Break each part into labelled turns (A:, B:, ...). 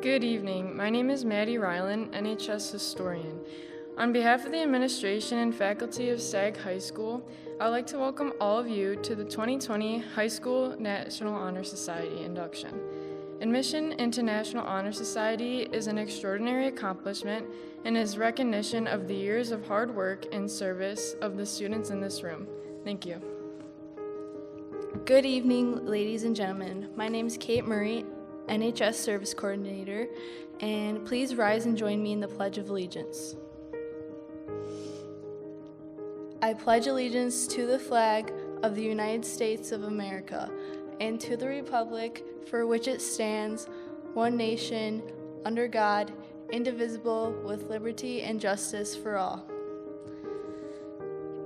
A: Good evening. My name is Maddie Ryland, NHS historian. On behalf of the administration and faculty of Stagg High School, I would like to welcome all of you to the 2020 High School National Honor Society induction. Admission into National Honor Society is an extraordinary accomplishment and is recognition of the years of hard work and service of the students in this room. Thank you.
B: Good evening, ladies and gentlemen. My name is Kate Murray, NHS Service Coordinator, and please rise and join me in the Pledge of Allegiance. I pledge allegiance to the flag of the United States of America and to the republic for which it stands, one nation, under God, indivisible, with liberty and justice for all.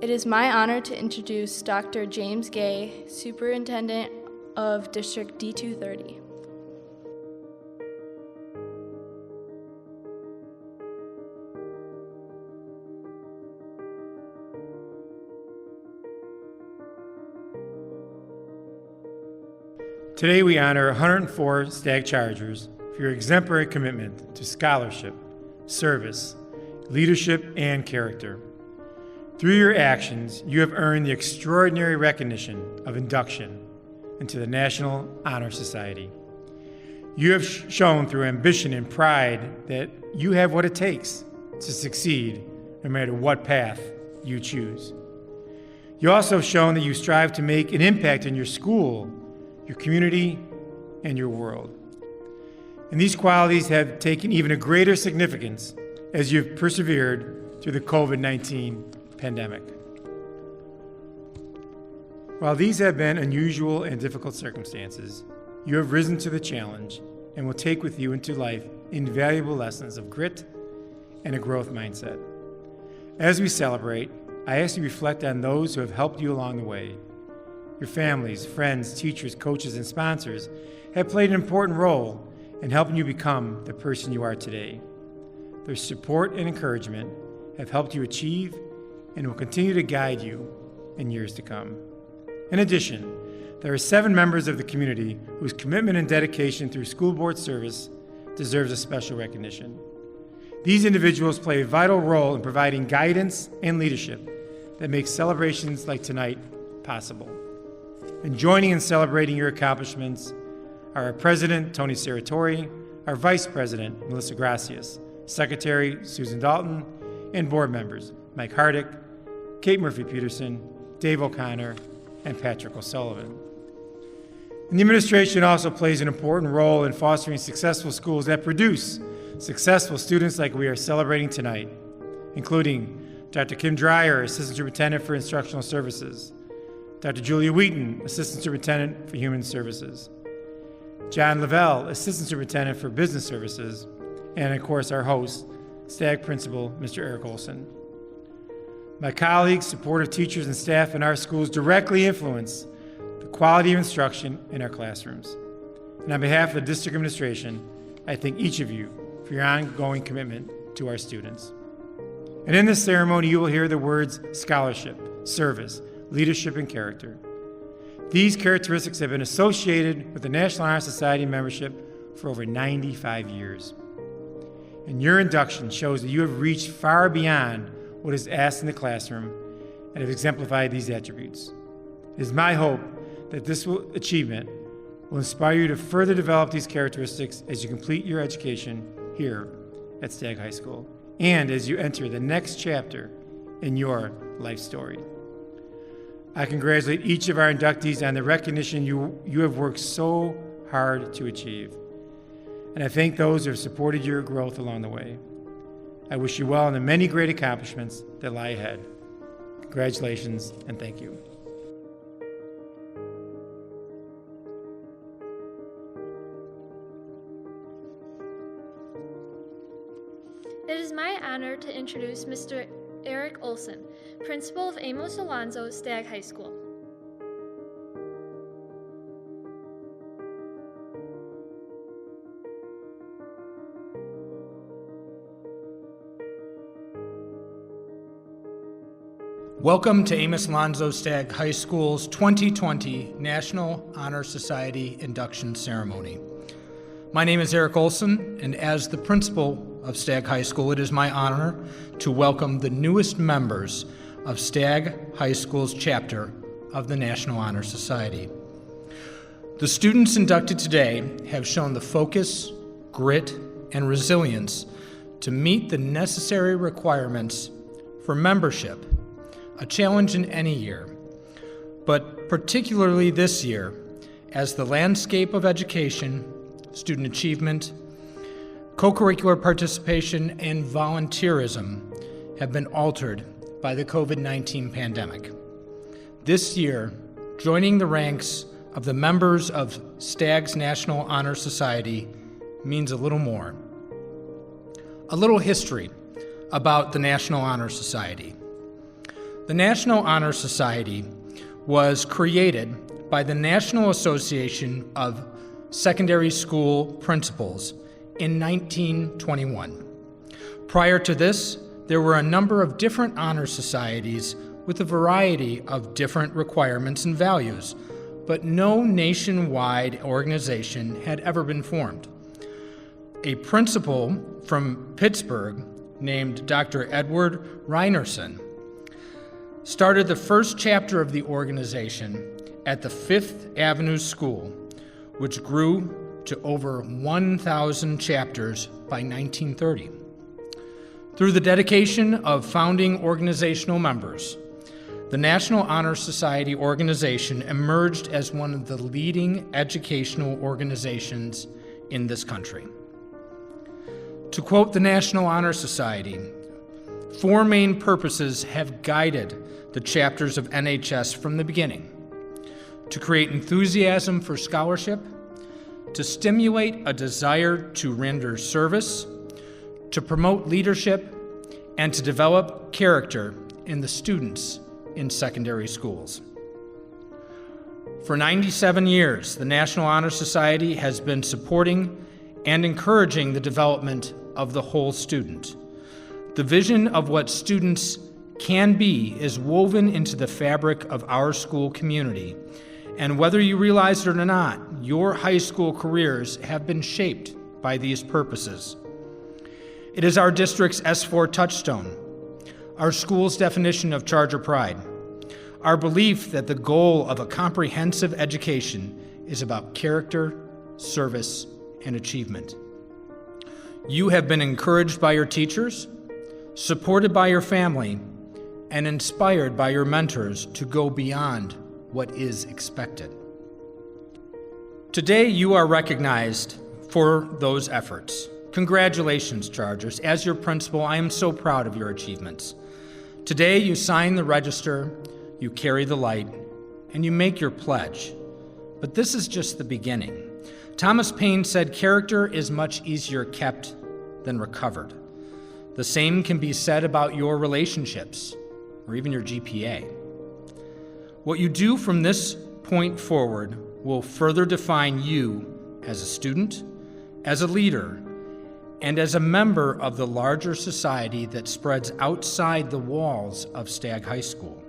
B: It is my honor to introduce Dr. James Gay, Superintendent of District D230.
C: Today we honor 104 Stagg Chargers for your exemplary commitment to scholarship, service, leadership, and character. Through your actions, you have earned the extraordinary recognition of induction into the National Honor Society. You have shown through ambition and pride that you have what it takes to succeed no matter what path you choose. You also have shown that you strive to make an impact in your school, your community, and your world. And these qualities have taken even a greater significance as you've persevered through the COVID-19 pandemic. While these have been unusual and difficult circumstances, you have risen to the challenge and will take with you into life invaluable lessons of grit and a growth mindset. As we celebrate, I ask you to reflect on those who have helped you along the way. Your families, friends, teachers, coaches, and sponsors have played an important role in helping you become the person you are today. Their support and encouragement have helped you achieve and will continue to guide you in years to come. In addition, there are 7 members of the community whose commitment and dedication through school board service deserves a special recognition. These individuals play a vital role in providing guidance and leadership that makes celebrations like tonight possible. And joining in celebrating your accomplishments are our President, Tony Saratori, our Vice President, Melissa Gracias, Secretary, Susan Dalton, and board members, Mike Hardick, Kate Murphy-Peterson, Dave O'Connor, and Patrick O'Sullivan. And the administration also plays an important role in fostering successful schools that produce successful students like we are celebrating tonight, including Dr. Kim Dreyer, Assistant Superintendent for Instructional Services, Dr. Julia Wheaton, Assistant Superintendent for Human Services, John Lavelle, Assistant Superintendent for Business Services, and of course our host, Stagg Principal, Mr. Eric Olson. My colleagues, supportive teachers, and staff in our schools directly influence the quality of instruction in our classrooms. And on behalf of the district administration, I thank each of you for your ongoing commitment to our students. And in this ceremony, you will hear the words scholarship, service, leadership, and character. These characteristics have been associated with the National Honor Society membership for over 95 years. And your induction shows that you have reached far beyond what is asked in the classroom and have exemplified these attributes. It is my hope that this achievement will inspire you to further develop these characteristics as you complete your education here at Stagg High School and as you enter the next chapter in your life story. I congratulate each of our inductees on the recognition you have worked so hard to achieve. And I thank those who have supported your growth along the way. I wish you well in the many great accomplishments that lie ahead. Congratulations and thank you.
D: It is my honor to introduce Mr. Eric Olson, Principal of Amos Alonzo Stagg High School.
E: Welcome to Amos Alonzo Stagg High School's 2020 National Honor Society Induction Ceremony. My name is Eric Olson, and as the principal of Stagg High School, it is my honor to welcome the newest members of Stagg High School's chapter of the National Honor Society. The students inducted today have shown the focus, grit, and resilience to meet the necessary requirements for membership, a challenge in any year, but particularly this year, as the landscape of education, student achievement, co-curricular participation, and volunteerism have been altered by the COVID-19 pandemic. This year, joining the ranks of the members of Stagg's National Honor Society means a little more. A little history about the National Honor Society. The National Honor Society was created by the National Association of Secondary School Principals in 1921. Prior to this, there were a number of different honor societies with a variety of different requirements and values, but no nationwide organization had ever been formed. A principal from Pittsburgh named Dr. Edward Reinerson started the first chapter of the organization at the Fifth Avenue School, which grew to over 1,000 chapters by 1930. Through the dedication of founding organizational members, the National Honor Society organization emerged as one of the leading educational organizations in this country. To quote the National Honor Society, "Four main purposes have guided the chapters of NHS from the beginning: to create enthusiasm for scholarship, to stimulate a desire to render service, to promote leadership, and to develop character in the students in secondary schools." For 97 years, the National Honor Society has been supporting and encouraging the development of the whole student. The vision of what students can be is woven into the fabric of our school community, and whether you realize it or not, your high school careers have been shaped by these purposes. It is our district's S4 touchstone, our school's definition of Charger pride, our belief that the goal of a comprehensive education is about character, service, and achievement. You have been encouraged by your teachers, supported by your family, and inspired by your mentors to go beyond what is expected. Today, you are recognized for those efforts. Congratulations, Chargers. As your principal, I am so proud of your achievements. Today, you sign the register, you carry the light, and you make your pledge. But this is just the beginning. Thomas Paine said, "Character is much easier kept than recovered." The same can be said about your relationships, or even your GPA. What you do from this point forward will further define you as a student, as a leader, and as a member of the larger society that spreads outside the walls of Stagg High School.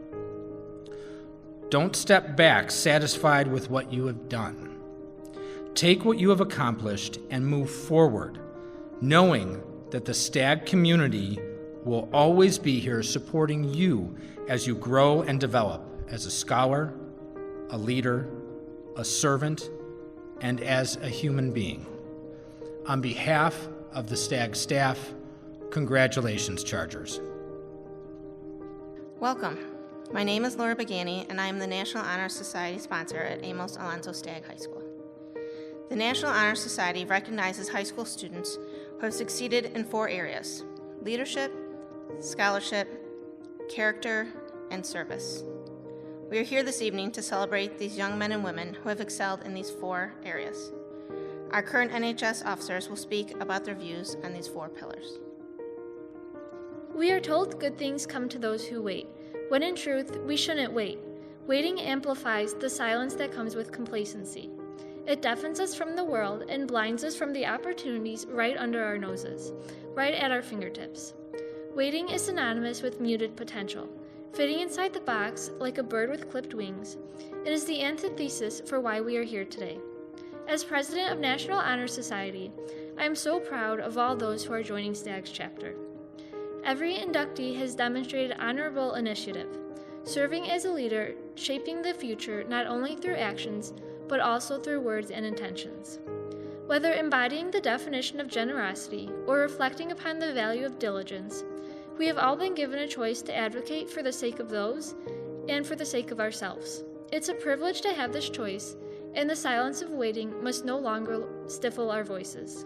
E: Don't step back satisfied with what you have done. Take what you have accomplished and move forward, knowing that the Stagg community will always be here supporting you as you grow and develop as a scholar, a leader, a servant, and as a human being. On behalf of the Stagg staff, congratulations, Chargers.
F: Welcome. My name is Laura Bagani, and I am the National Honor Society sponsor at Amos Alonzo Stagg High School. The National Honor Society recognizes high school students who have succeeded in 4 areas: leadership, scholarship, character, and service. We are here this evening to celebrate these young men and women who have excelled in these 4 areas. Our current NHS officers will speak about their views on these 4 pillars.
D: We are told good things come to those who wait, when in truth, we shouldn't wait. Waiting amplifies the silence that comes with complacency. It deafens us from the world and blinds us from the opportunities right under our noses, right at our fingertips. Waiting is synonymous with muted potential. Fitting inside the box like a bird with clipped wings, it is the antithesis for why we are here today. As president of National Honor Society, I am so proud of all those who are joining Stagg's chapter. Every inductee has demonstrated honorable initiative, serving as a leader, shaping the future not only through actions, but also through words and intentions. Whether embodying the definition of generosity or reflecting upon the value of diligence, we have all been given a choice to advocate for the sake of those and for the sake of ourselves. It's a privilege to have this choice, and the silence of waiting must no longer stifle our voices.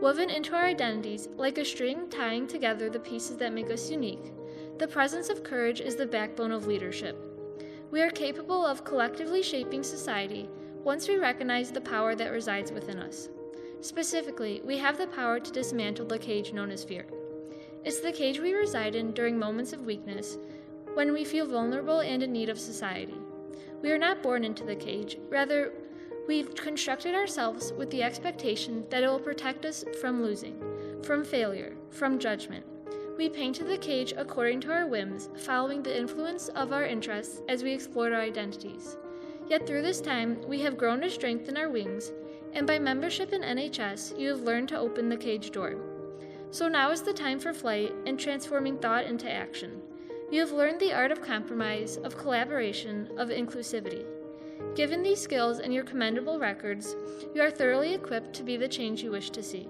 D: Woven into our identities, like a string tying together the pieces that make us unique, the presence of courage is the backbone of leadership. We are capable of collectively shaping society once we recognize the power that resides within us. Specifically, we have the power to dismantle the cage known as fear. It's the cage we reside in during moments of weakness, when we feel vulnerable and in need of society. We are not born into the cage. Rather, we've constructed ourselves with the expectation that it will protect us from losing, from failure, from judgment. We painted the cage according to our whims, following the influence of our interests as we explored our identities. Yet through this time, we have grown to strengthen our wings, and by membership in NHS, you have learned to open the cage door. So now is the time for flight and transforming thought into action. You have learned the art of compromise, of collaboration, of inclusivity. Given these skills and your commendable records, you are thoroughly equipped to be the change you wish to see.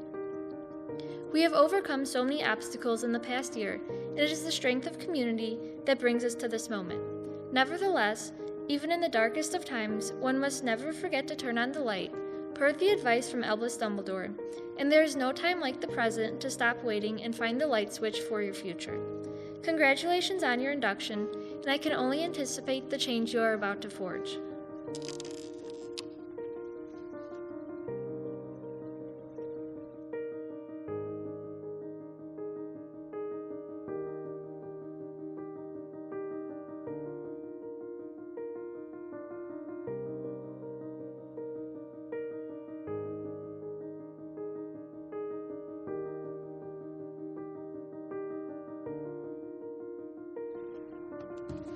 D: We have overcome so many obstacles in the past year, and it is the strength of community that brings us to this moment. Nevertheless, even in the darkest of times, one must never forget to turn on the light, per the advice from Albus Dumbledore, and there is no time like the present to stop waiting and find the light switch for your future. Congratulations on your induction, and I can only anticipate the change you are about to forge.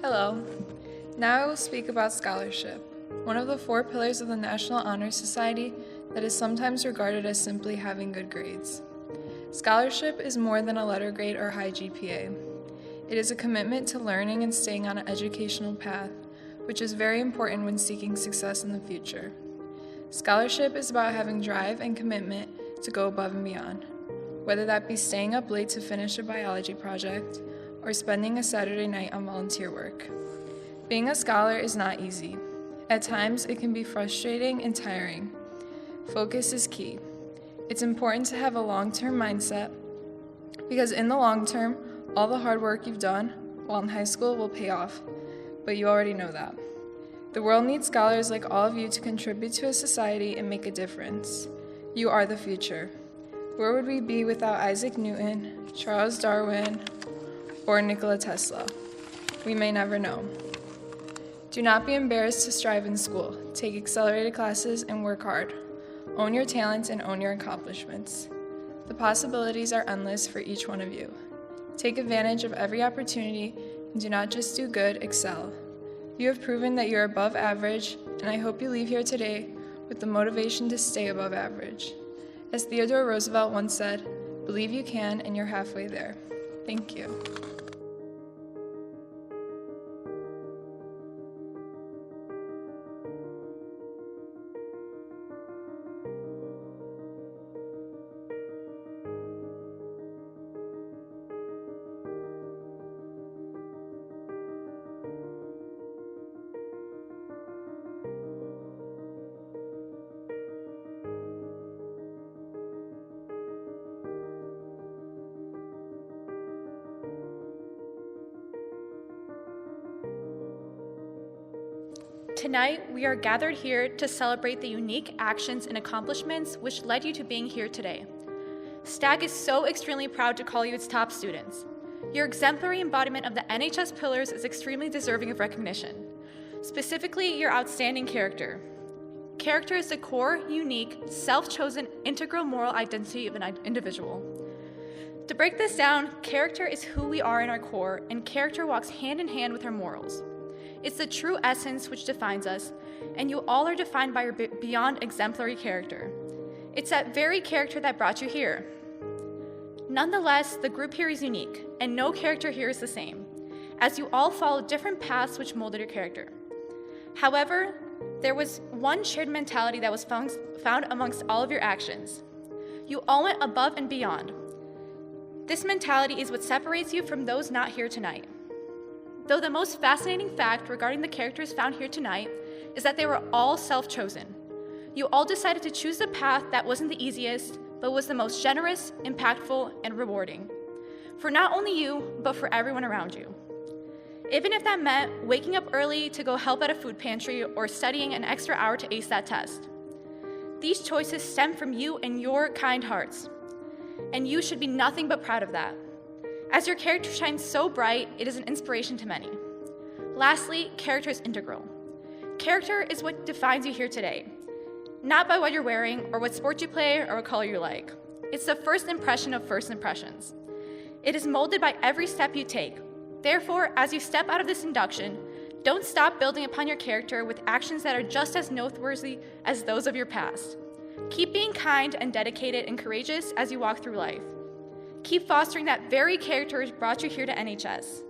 A: Hello. Now I will speak about scholarship, one of the 4 pillars of the National Honor Society that is sometimes regarded as simply having good grades. Scholarship is more than a letter grade or high GPA. It is a commitment to learning and staying on an educational path, which is very important when seeking success in the future. Scholarship is about having drive and commitment to go above and beyond, whether that be staying up late to finish a biology project or spending a Saturday night on volunteer work. Being a scholar is not easy. At times, it can be frustrating and tiring. Focus is key. It's important to have a long-term mindset because in the long term, all the hard work you've done while in high school will pay off, but you already know that. The world needs scholars like all of you to contribute to a society and make a difference. You are the future. Where would we be without Isaac Newton, Charles Darwin, or Nikola Tesla? We may never know. Do not be embarrassed to strive in school. Take accelerated classes and work hard. Own your talents and own your accomplishments. The possibilities are endless for each one of you. Take advantage of every opportunity and do not just do good, excel. You have proven that you're above average, and I hope you leave here today with the motivation to stay above average. As Theodore Roosevelt once said, believe you can and you're halfway there. Thank you.
G: Tonight, we are gathered here to celebrate the unique actions and accomplishments which led you to being here today. Stagg is so extremely proud to call you its top students. Your exemplary embodiment of the NHS pillars is extremely deserving of recognition, specifically your outstanding character. Character is the core, unique, self-chosen, integral moral identity of an individual. To break this down, character is who we are in our core, and character walks hand in hand with our morals. It's the true essence which defines us, and you all are defined by your beyond exemplary character. It's that very character that brought you here. Nonetheless, the group here is unique, and no character here is the same, as you all follow different paths which molded your character. However, there was one shared mentality that was found amongst all of your actions. You all went above and beyond. This mentality is what separates you from those not here tonight. Though the most fascinating fact regarding the characters found here tonight is that they were all self-chosen. You all decided to choose the path that wasn't the easiest, but was the most generous, impactful, and rewarding. For not only you, but for everyone around you. Even if that meant waking up early to go help at a food pantry or studying an extra hour to ace that test. These choices stem from you and your kind hearts, and you should be nothing but proud of that. As your character shines so bright, it is an inspiration to many. Lastly, character is integral. Character is what defines you here today, not by what you're wearing or what sport you play or what color you like. It's the first impression of first impressions. It is molded by every step you take. Therefore, as you step out of this induction, don't stop building upon your character with actions that are just as noteworthy as those of your past. Keep being kind and dedicated and courageous as you walk through life. Keep fostering that very character which brought you here to NHS,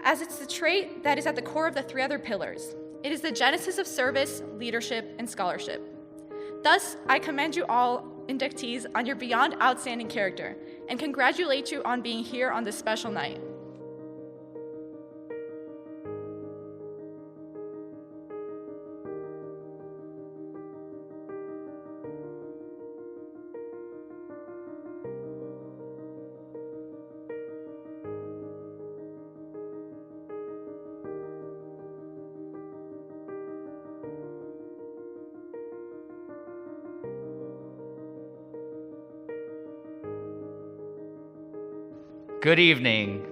G: as it's the trait that is at the core of the three other pillars. It is the genesis of service, leadership, and scholarship. Thus, I commend you all, inductees, on your beyond outstanding character, and congratulate you on being here on this special night.
H: Good evening.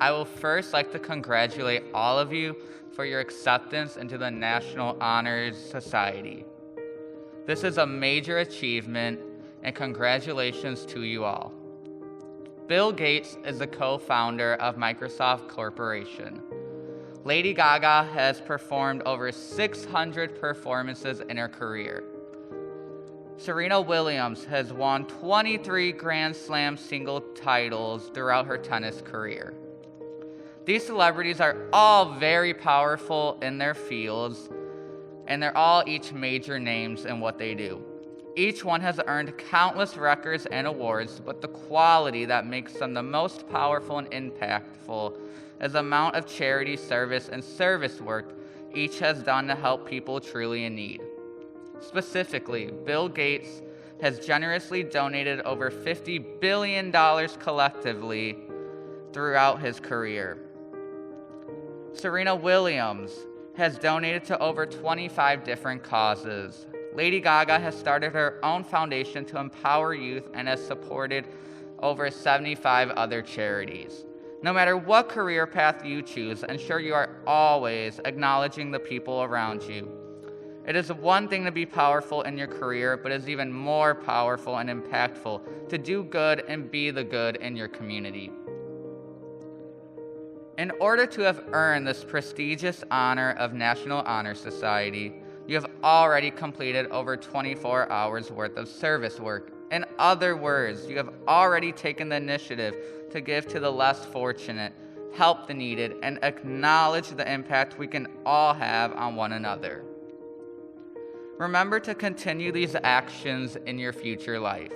H: I will first like to congratulate all of you for your acceptance into the National Honors Society. This is a major achievement, and congratulations to you all. Bill Gates is the co-founder of Microsoft Corporation. Lady Gaga has performed over 600 performances in her career. Serena Williams has won 23 Grand Slam single titles throughout her tennis career. These celebrities are all very powerful in their fields, and they're all each major names in what they do. Each one has earned countless records and awards, but the quality that makes them the most powerful and impactful is the amount of charity service and service work each has done to help people truly in need. Specifically, Bill Gates has generously donated over $50 billion collectively throughout his career. Serena Williams has donated to over 25 different causes. Lady Gaga has started her own foundation to empower youth and has supported over 75 other charities. No matter what career path you choose, ensure you are always acknowledging the people around you. It is one thing to be powerful in your career, but it is even more powerful and impactful to do good and be the good in your community. In order to have earned this prestigious honor of National Honor Society, you have already completed over 24 hours worth of service work. In other words, you have already taken the initiative to give to the less fortunate, help the needed, and acknowledge the impact we can all have on one another. Remember to continue these actions in your future life.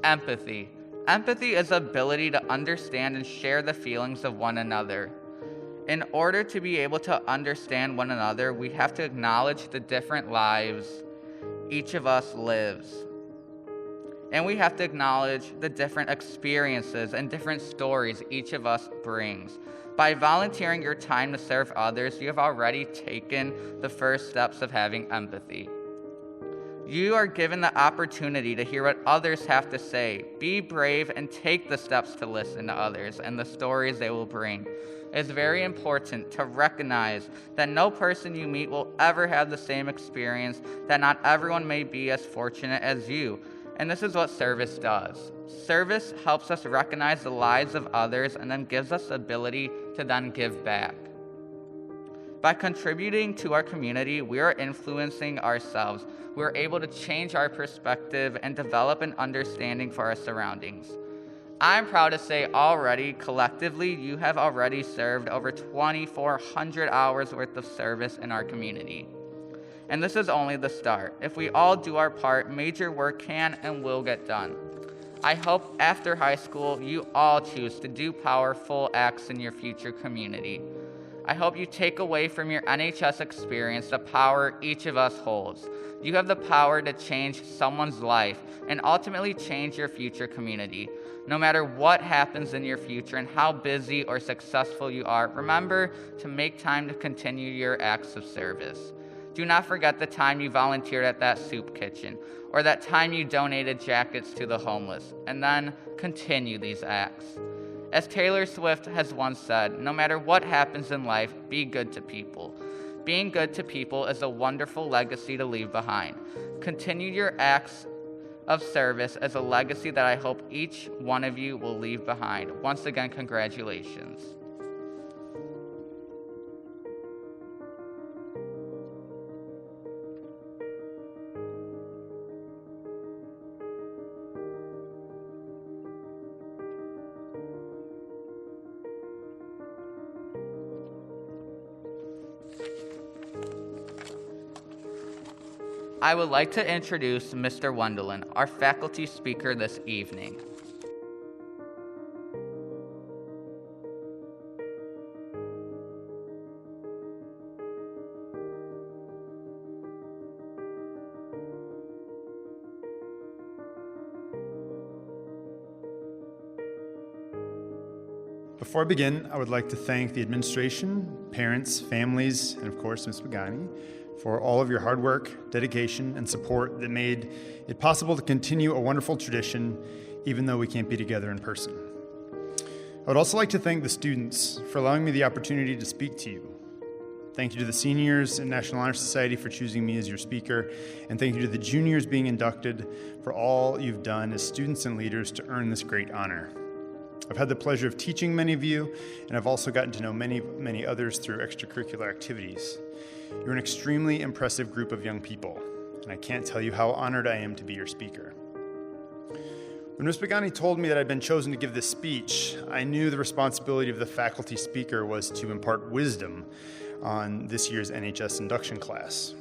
H: Empathy. Empathy is the ability to understand and share the feelings of one another. In order to be able to understand one another, we have to acknowledge the different lives each of us lives. And we have to acknowledge the different experiences and different stories each of us brings. By volunteering your time to serve others, you have already taken the first steps of having empathy. You are given the opportunity to hear what others have to say. Be brave and take the steps to listen to others and the stories they will bring. It is very important to recognize that no person you meet will ever have the same experience, that not everyone may be as fortunate as you. And this is what service does. Service helps us recognize the lives of others and then gives us the ability to then give back. By contributing to our community, we are influencing ourselves. We are able to change our perspective and develop an understanding for our surroundings. I'm proud to say already, collectively, you have already served over 2,400 hours worth of service in our community. And this is only the start. If we all do our part, major work can and will get done. I hope after high school, you all choose to do powerful acts in your future community. I hope you take away from your NHS experience the power each of us holds. You have the power to change someone's life and ultimately change your future community. No matter what happens in your future and how busy or successful you are, remember to make time to continue your acts of service. Do not forget the time you volunteered at that soup kitchen, or that time you donated jackets to the homeless, and then continue these acts. As Taylor Swift has once said, no matter what happens in life, be good to people. Being good to people is a wonderful legacy to leave behind. Continue your acts of service as a legacy that I hope each one of you will leave behind. Once again, congratulations. I would like to introduce Mr. Wendelin, our faculty speaker this evening.
C: Before I begin, I would like to thank the administration, parents, families, and of course, Ms. Pagani, for all of your hard work, dedication, and support that made it possible to continue a wonderful tradition, even though we can't be together in person. I would also like to thank the students for allowing me the opportunity to speak to you. Thank you to the seniors in National Honor Society for choosing me as your speaker, and thank you to the juniors being inducted for all you've done as students and leaders to earn this great honor. I've had the pleasure of teaching many of you, and I've also gotten to know many others through extracurricular activities. You're an extremely impressive group of young people, and I can't tell you how honored I am to be your speaker. When Ms. Pagani told me that I'd been chosen to give this speech, I knew the responsibility of the faculty speaker was to impart wisdom on this year's NHS induction class.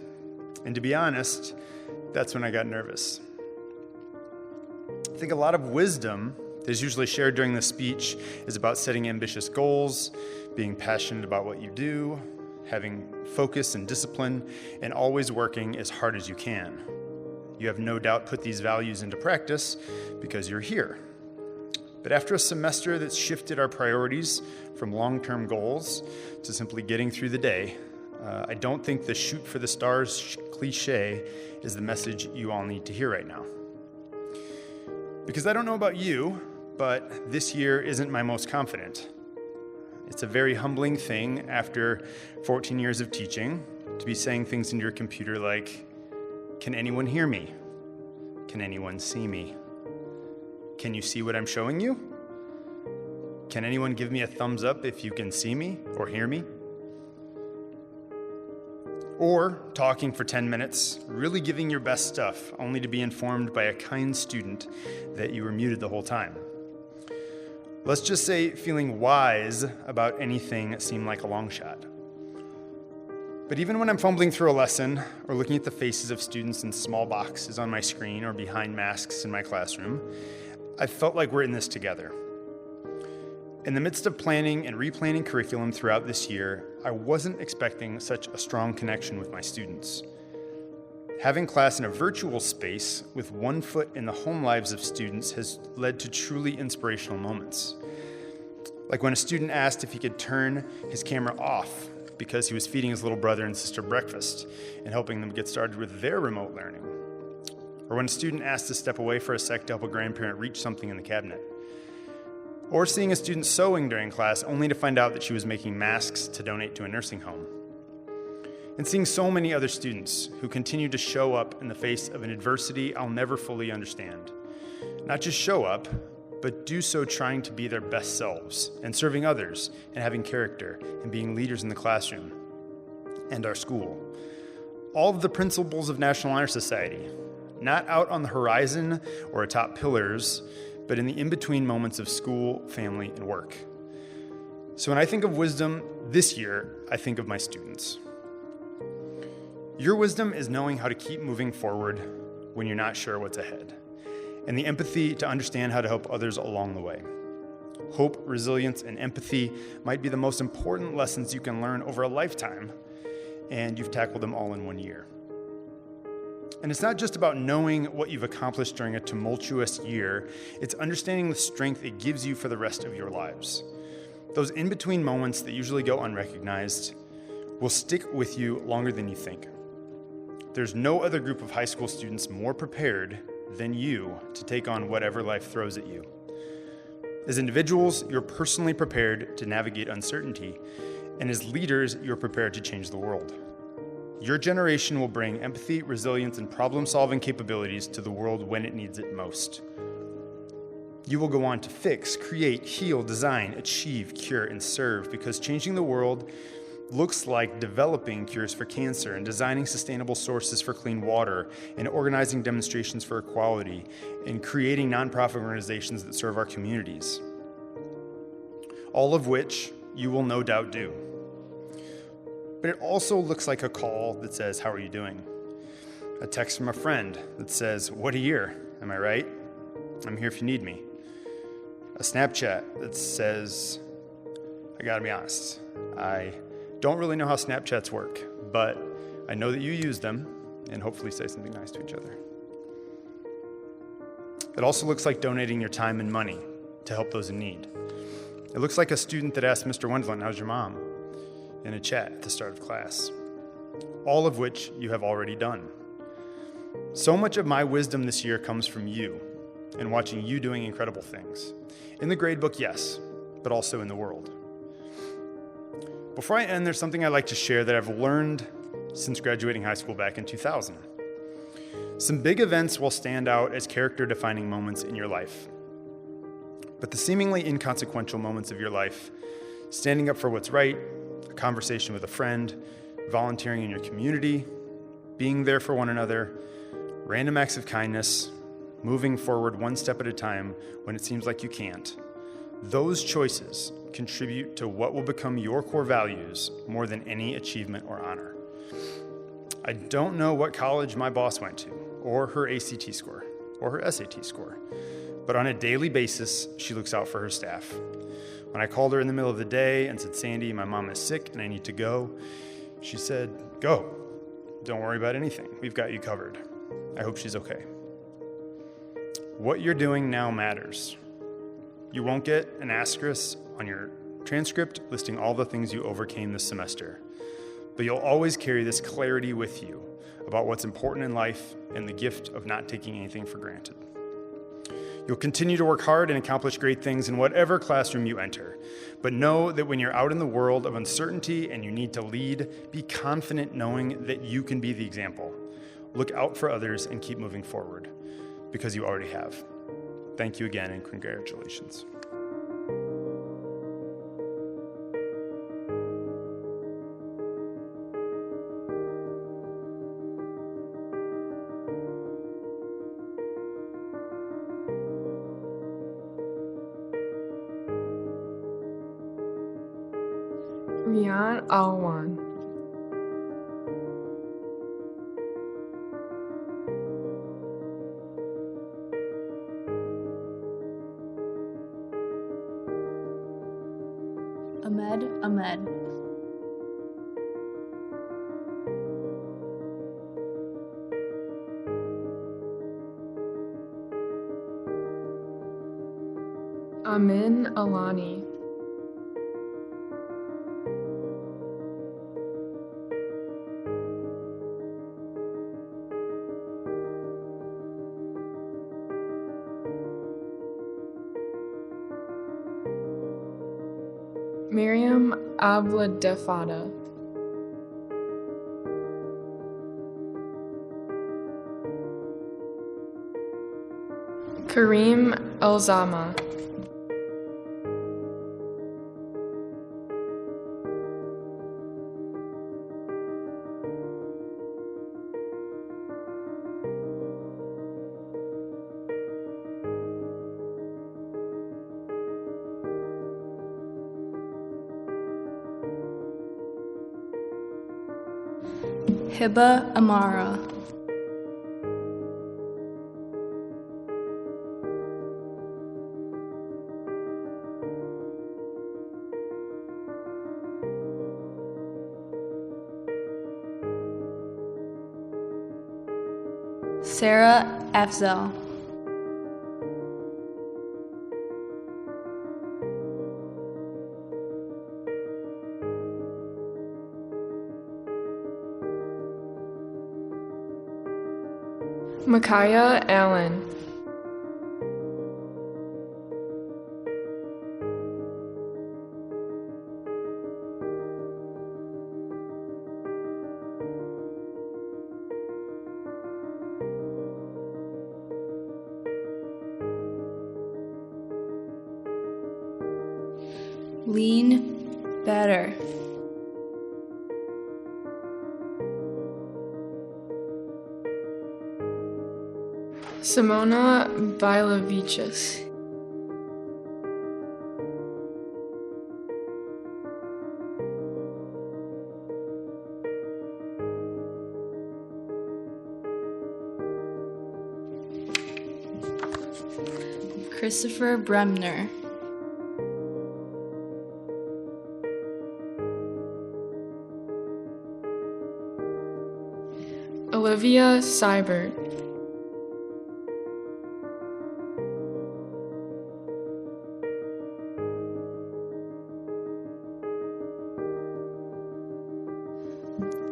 C: And to be honest, that's when I got nervous. I think a lot of wisdom that is usually shared during the speech is about setting ambitious goals, being passionate about what you do, having focus and discipline, and always working as hard as you can. You have no doubt put these values into practice because you're here. But after a semester that's shifted our priorities from long-term goals to simply getting through the day, I don't think the shoot for the stars cliche is the message you all need to hear right now. Because I don't know about you, but this year isn't my most confident. It's a very humbling thing after 14 years of teaching to be saying things into your computer like, "Can anyone hear me? Can anyone see me? Can you see what I'm showing you? Can anyone give me a thumbs up if you can see me or hear me?" Or talking for 10 minutes, really giving your best stuff, only to be informed by a kind student that you were muted the whole time. Let's just say feeling wise about anything seemed like a long shot. But even when I'm fumbling through a lesson or looking at the faces of students in small boxes on my screen or behind masks in my classroom, I felt like we're in this together. In the midst of planning and replanning curriculum throughout this year, I wasn't expecting such a strong connection with my students. Having class in a virtual space with one foot in the home lives of students has led to truly inspirational moments. Like when a student asked if he could turn his camera off because he was feeding his little brother and sister breakfast and helping them get started with their remote learning. Or when a student asked to step away for a sec to help a grandparent reach something in the cabinet. Or seeing a student sewing during class only to find out that she was making masks to donate to a nursing home. And seeing so many other students who continue to show up in the face of an adversity I'll never fully understand. Not just show up, but do so trying to be their best selves and serving others and having character and being leaders in the classroom.
I: and our school. All of the principles of National Honor Society, not out on the horizon or atop pillars, but in the in-between moments of school, family, and work. So when I think of wisdom this year, I think of my students. Your wisdom is knowing how to keep moving forward when you're not sure what's ahead, and the empathy to understand how to help others along the way. Hope, resilience, and empathy might be the most important lessons you can learn over a lifetime, and you've tackled them all in 1 year. And it's not just about knowing what you've accomplished during a tumultuous year, it's understanding the strength it gives you for the rest of your lives. Those in-between moments that usually go unrecognized will stick with you longer than you think. There's no other group of high school students more prepared than you to take on whatever life throws at you. As individuals, you're personally prepared to navigate uncertainty, and as leaders, you're prepared to change the world. Your generation will bring empathy, resilience, and problem-solving capabilities to the world when it needs it most. You will go on to fix, create, heal, design, achieve, cure, and serve, because changing the world looks like developing cures for cancer and designing sustainable sources for clean water and organizing demonstrations for equality and creating nonprofit organizations that serve our communities. All of which you will no doubt do. But it also looks like a call that says, "How are you doing?" A text from a friend that says, "What a year, am I right? I'm here if you need me." A Snapchat that says, "I gotta be honest, I don't really know how Snapchats work, but I know that you use them," and hopefully say something nice to each other. It also looks like donating your time and money to help those in need. It looks like a student that asked Mr. Wendland, "How's your mom?" in a chat at the start of class. All of which you have already done. So much of my wisdom this year comes from you and watching you doing incredible things. In the gradebook, yes, but also in the world. Before I end, there's something I'd like to share that I've learned since graduating high school back in 2000. Some big events will stand out as character-defining moments in your life. But the seemingly inconsequential moments of your life, standing up for what's right, a conversation with a friend, volunteering in your community, being there for one another, random acts of kindness, moving forward one step at a time when it seems like you can't, those choices contribute to what will become your core values more than any achievement or honor. I don't know what college my boss went to, or her ACT score, or her SAT score, but on a daily basis, she looks out for her staff. When I called her in the middle of the day and said, "Sandy, my mom is sick and I need to go," she said, "Go. Don't worry about anything. We've got you covered. I hope she's okay." What you're doing now matters. You won't get an asterisk on your transcript listing all the things you overcame this semester, but you'll always carry this clarity with you about what's important in life and the gift of not taking anything for granted. You'll continue to work hard and accomplish great things in whatever classroom you enter, but know that when you're out in the world of uncertainty and you need to lead, be confident knowing that you can be the example. Look out for others and keep moving forward, because you already have. Thank you again and congratulations.
A: Rian Alwan.
B: Ahmed.
A: Amin Alani. Miriam Abladefada. Kareem Elzama.
B: Hiba Amara. Sarah Afzel.
A: Micaiah Allen.
B: Lean Better.
A: Simona Bilovichus.
B: Christopher Bremner.
A: Olivia Seibert.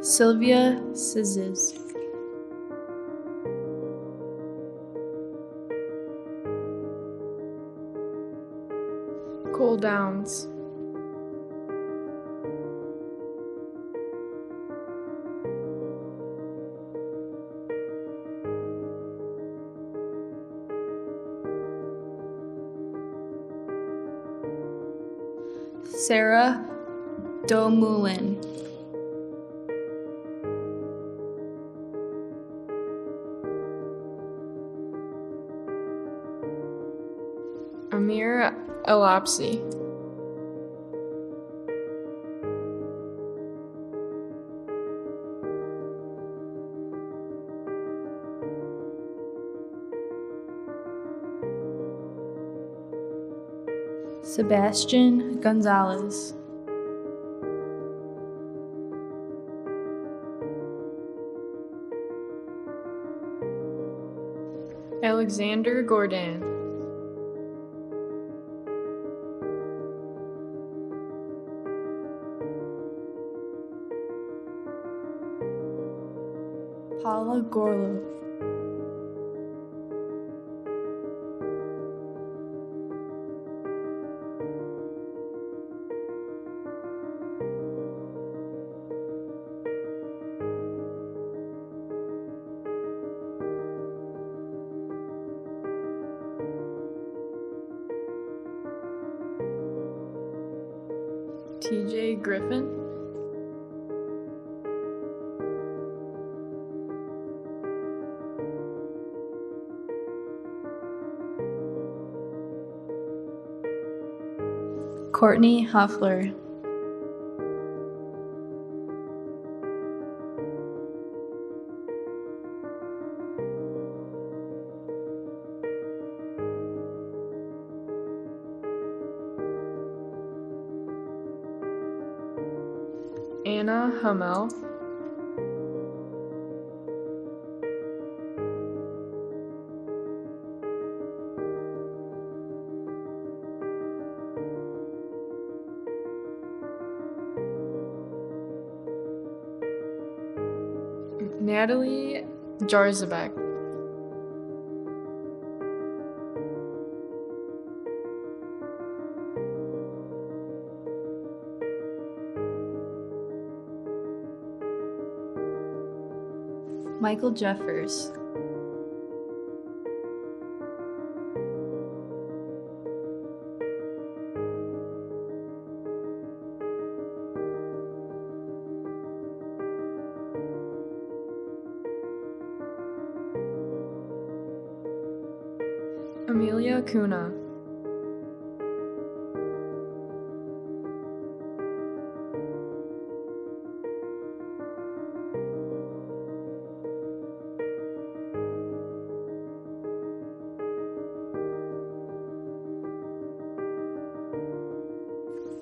B: Sylvia Sizes.
A: Cole Downs.
B: Sarah Domulin.
A: Amir Elapsi.
B: Sebastian Gonzalez.
A: Alexander Gordon.
B: Paula Gorlo.
A: TJ Griffin.
B: Courtney Huffler.
A: Anna Hummel. Natalie Jarzabek.
B: Michael Jeffers.
A: Amelia Kuna.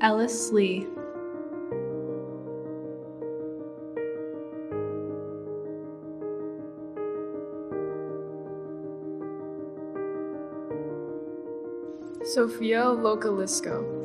B: Ellis Lee.
A: Sophia Localisco.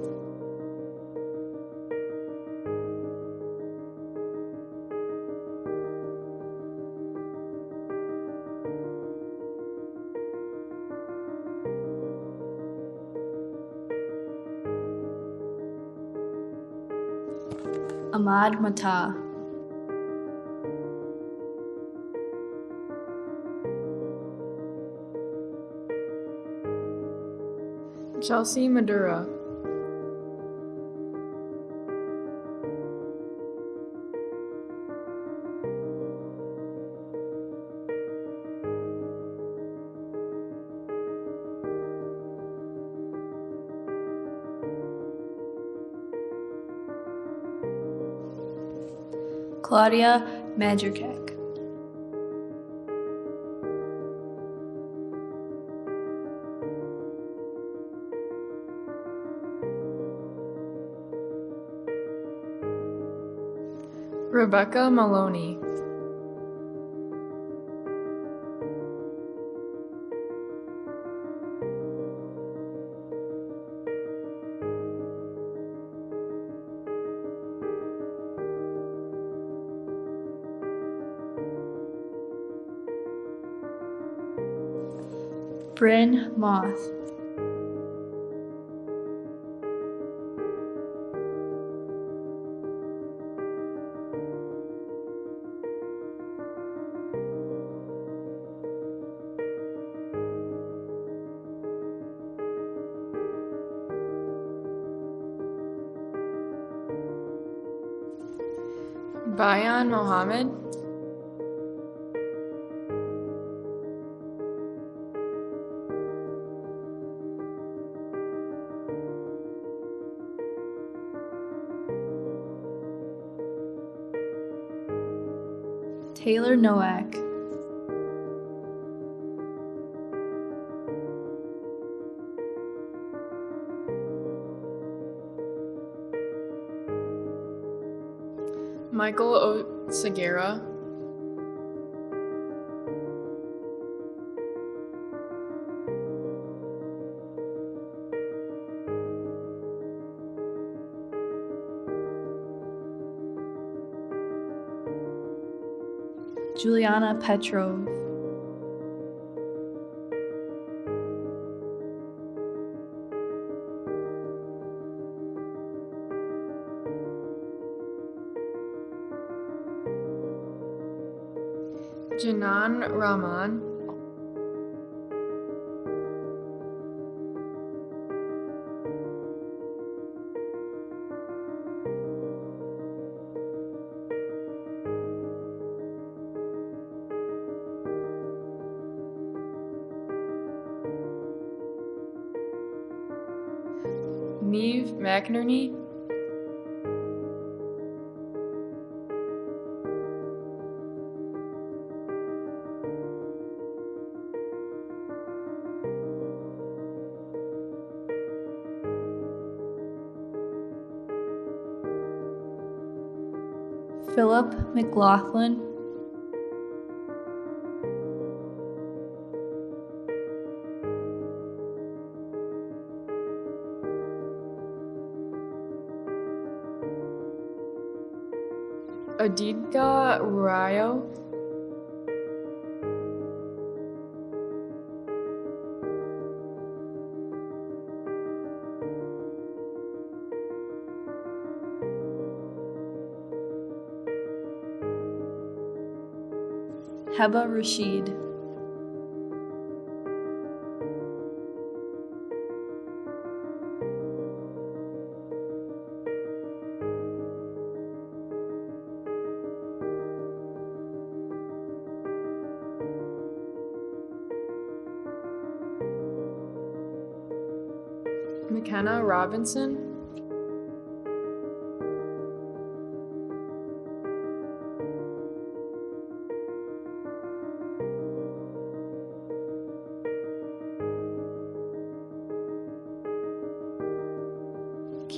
B: Ahmad Mata.
A: Chelsea Madura.
B: Claudia Madrikak.
A: Rebecca Maloney.
B: Bryn Moth.
A: Bayan Mohammed.
B: Taylor Nowak.
A: Michael Segura.
B: Juliana Petrov.
A: Janan Rahman. Neve McInerney.
B: Philip McLaughlin.
A: Adidka Rayo.
B: Heba Rashid.
A: McKenna Robinson.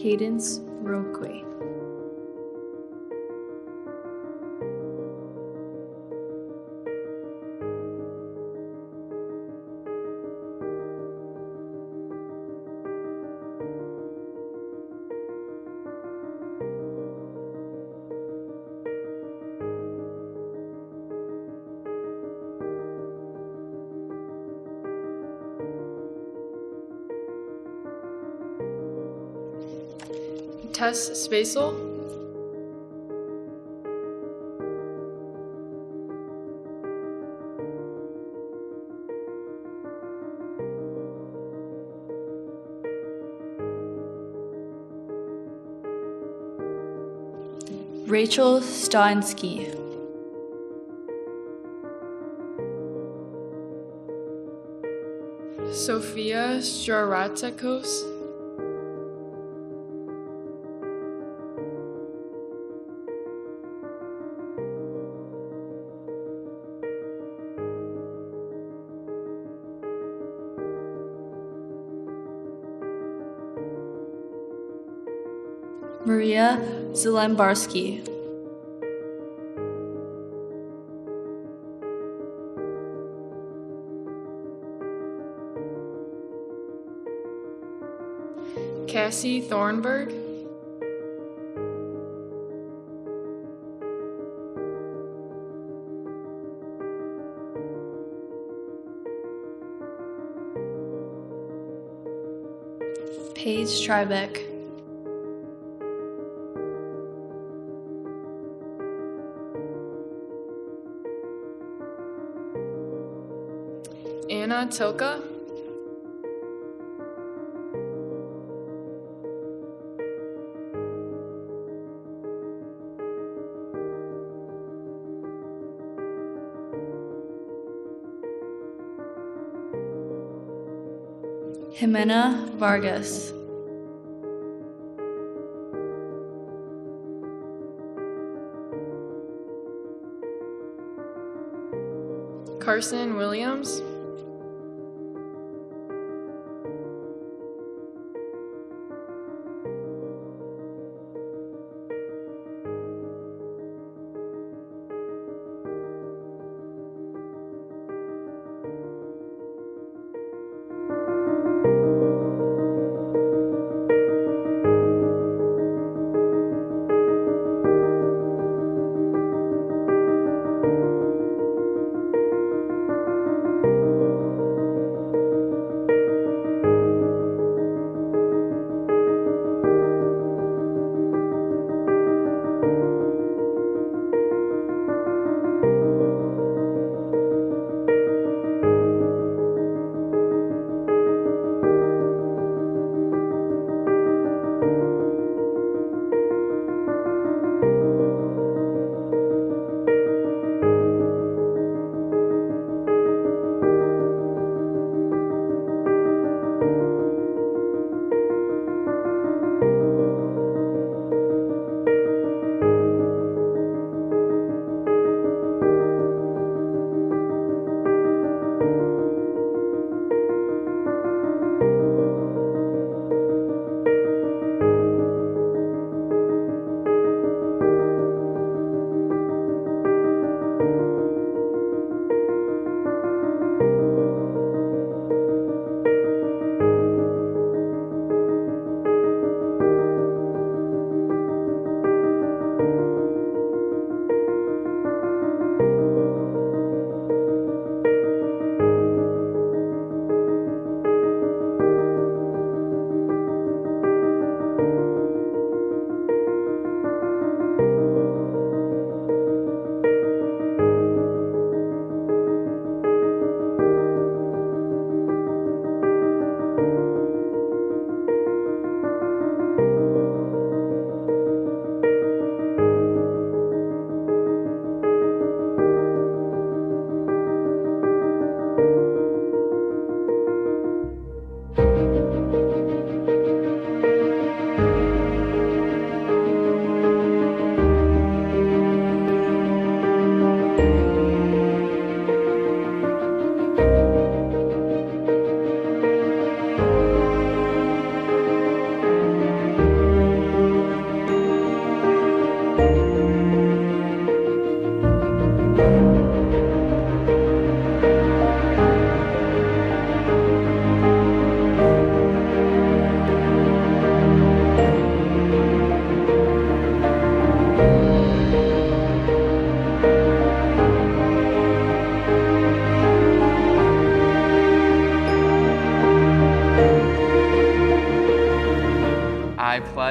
B: Cadence Roquay.
A: Tess Spacel.
B: Rachel Stonsky.
A: Sophia Straratakos.
B: Maria Zelembarsky.
A: Cassie Thornburg.
B: Paige Tribeck.
A: Anna Tilka.
B: Jimena Vargas.
A: Carson Williams.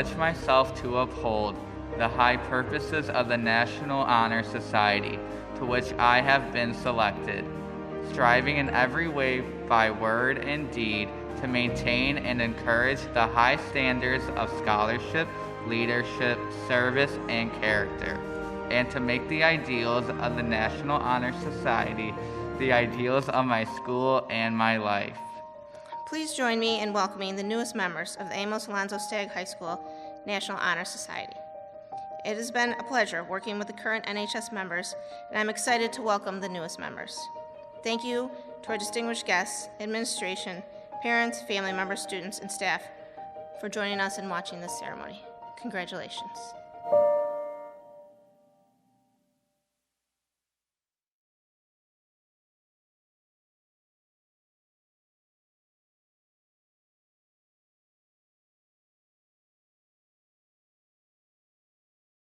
H: pledge myself to uphold the high purposes of the National Honor Society, to which I have been selected, striving in every way by word and deed to maintain and encourage the high standards of scholarship, leadership, service, and character, and to make the ideals of the National Honor Society the ideals of my school and my life.
F: Please join me in welcoming the newest members of the Amos Alonzo Stagg High School National Honor Society. It has been a pleasure working with the current NHS members, and I'm excited to welcome the newest members. Thank you to our distinguished guests, administration, parents, family members, students, and staff for joining us and watching this ceremony. Congratulations.